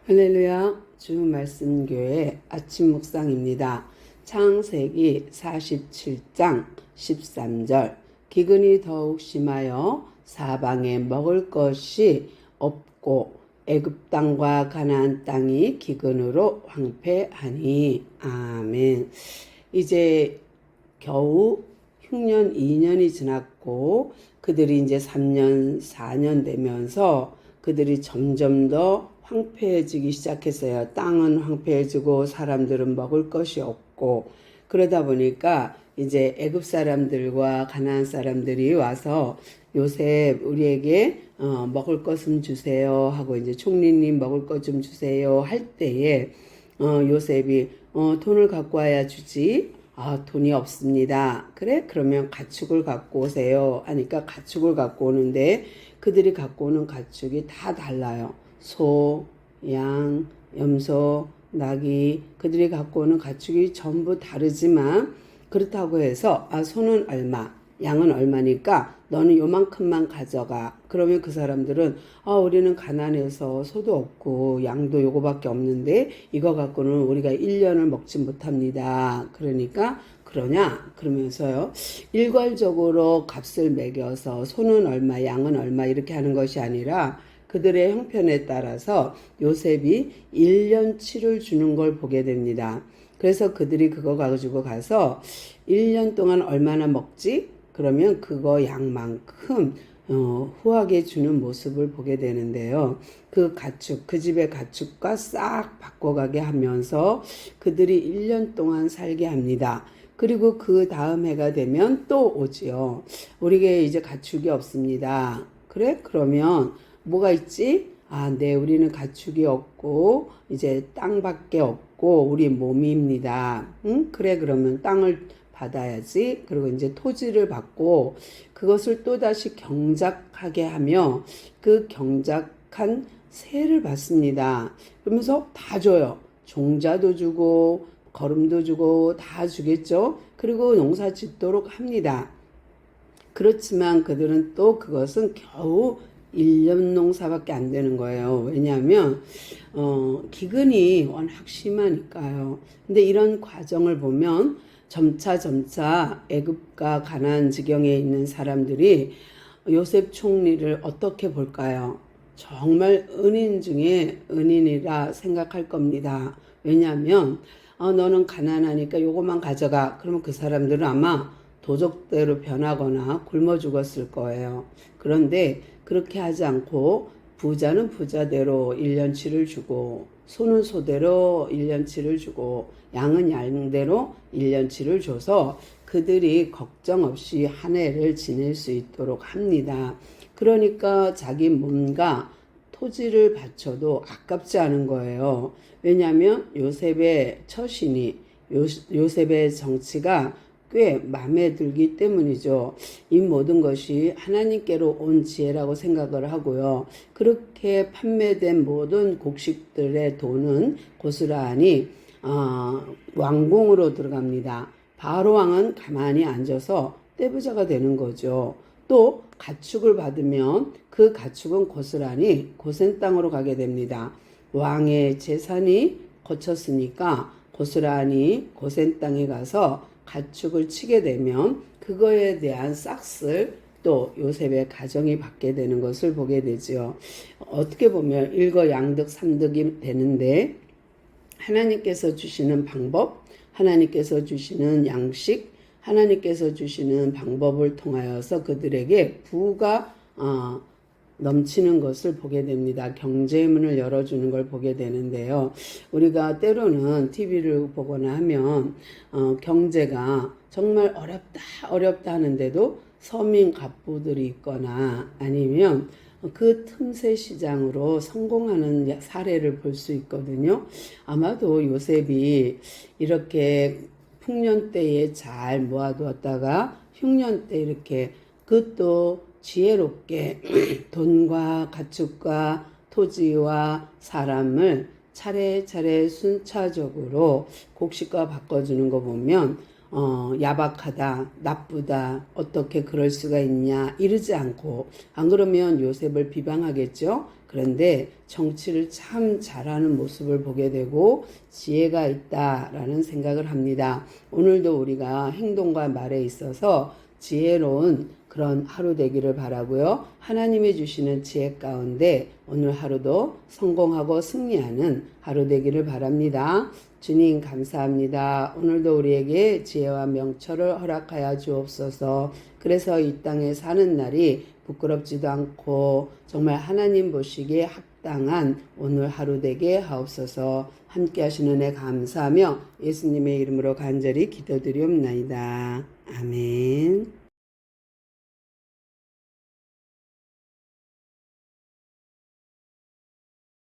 할렐루야, 주 말씀교회 아침 묵상입니다. 창세기 47장 13절. 기근이 더욱 심하여 사방에 먹을 것이 없고 애굽 땅과 가나안 땅이 기근으로 황폐하니. 아멘. 이제 겨우 흉년 2년이 지났고 그들이 이제 3년, 4년 되면서 그들이 점점 더 황폐해지기 시작했어요. 땅은 황폐해지고 사람들은 먹을 것이 없고 그러다 보니까 이제 애굽 사람들과 가나안 사람들이 와서 요셉 우리에게 먹을 것 좀 주세요 하고 이제 총리님 먹을 것 좀 주세요 할 때에 요셉이 돈을 갖고 와야 주지. 돈이 없습니다. 그래? 그러면 가축을 갖고 오세요 하니까 가축을 갖고 오는데 그들이 갖고 오는 가축이 다 달라요. 소, 양, 염소, 나귀, 그들이 갖고 오는 가축이 전부 다르지만 그렇다고 해서 소는 얼마, 양은 얼마니까 너는 요만큼만 가져가. 그러면 그 사람들은 우리는 가난해서 소도 없고 양도 요거밖에 없는데 이거 갖고는 우리가 1년을 먹지 못합니다. 그러니까 그러냐? 그러면서요. 일괄적으로 값을 매겨서 소는 얼마, 양은 얼마 이렇게 하는 것이 아니라 그들의 형편에 따라서 요셉이 1년치를 주는 걸 보게 됩니다. 그래서 그들이 그거 가지고 가서 1년 동안 얼마나 먹지? 그러면 그거 양만큼 후하게 주는 모습을 보게 되는데요. 그 가축, 그 집의 가축과 싹 바꿔가게 하면서 그들이 1년 동안 살게 합니다. 그리고 그 다음 해가 되면 또 오지요. 우리에게 이제 가축이 없습니다. 그래? 그러면 뭐가 있지? 네, 우리는 가축이 없고 이제 땅밖에 없고 우리 몸입니다. 응? 그래, 그러면 땅을 받아야지. 그리고 이제 토지를 받고 그것을 또다시 경작하게 하며 그 경작한 세를 받습니다. 그러면서 다 줘요. 종자도 주고 거름도 주고 다 주겠죠. 그리고 농사 짓도록 합니다. 그렇지만 그들은 또 그것은 겨우 1년 농사밖에 안 되는 거예요. 왜냐하면 기근이 워낙 심하니까요. 근데 이런 과정을 보면 점차 애굽과 가나안 지경에 있는 사람들이 요셉 총리를 어떻게 볼까요? 정말 은인 중에 은인이라 생각할 겁니다. 왜냐하면 너는 가난하니까 요것만 가져가. 그러면 그 사람들은 아마 도적대로 변하거나 굶어 죽었을 거예요. 그런데 그렇게 하지 않고 부자는 부자대로 1년치를 주고 소는 소대로 1년치를 주고 양은 양대로 1년치를 줘서 그들이 걱정 없이 한 해를 지낼 수 있도록 합니다. 그러니까 자기 몸과 토지를 바쳐도 아깝지 않은 거예요. 왜냐하면 요셉의 처신이 요셉의 정치가 꽤 마음에 들기 때문이죠. 이 모든 것이 하나님께로 온 지혜라고 생각을 하고요. 그렇게 판매된 모든 곡식들의 돈은 고스란히 왕궁으로 들어갑니다. 바로 왕은 가만히 앉아서 떼부자가 되는 거죠. 또 가축을 받으면 그 가축은 고스란히 고센 땅으로 가게 됩니다. 왕의 재산이 거쳤으니까 고스란히 고센 땅에 가서 가축을 치게 되면 그거에 대한 싹쓸 또 요셉의 가정이 받게 되는 것을 보게 되죠. 어떻게 보면 일거양득 삼득이 되는데 하나님께서 주시는 방법, 하나님께서 주시는 양식, 하나님께서 주시는 방법을 통하여서 그들에게 부가 넘치는 것을 보게 됩니다. 경제의 문을 열어주는 걸 보게 되는데요. 우리가 때로는 TV를 보거나 하면 경제가 정말 어렵다 하는데도 서민 갑부들이 있거나 아니면 그 틈새 시장으로 성공하는 사례를 볼 수 있거든요. 아마도 요셉이 이렇게 풍년 때에 잘 모아두었다가 흉년 때 이렇게 그것도 지혜롭게 돈과 가축과 토지와 사람을 차례차례 순차적으로 곡식과 바꿔주는 거 보면 야박하다, 나쁘다, 어떻게 그럴 수가 있냐 이러지 않고 안 그러면 요셉을 비방하겠죠. 그런데 정치를 참 잘하는 모습을 보게 되고 지혜가 있다라는 생각을 합니다. 오늘도 우리가 행동과 말에 있어서 지혜로운 그런 하루 되기를 바라고요. 하나님이 주시는 지혜 가운데 오늘 하루도 성공하고 승리하는 하루 되기를 바랍니다. 주님 감사합니다. 오늘도 우리에게 지혜와 명철을 허락하여 주옵소서. 그래서 이 땅에 사는 날이 부끄럽지도 않고 정말 하나님 보시기에 합당한 오늘 하루 되게 하옵소서. 함께 하시는 은혜 감사하며 예수님의 이름으로 간절히 기도드리옵나이다. 아멘.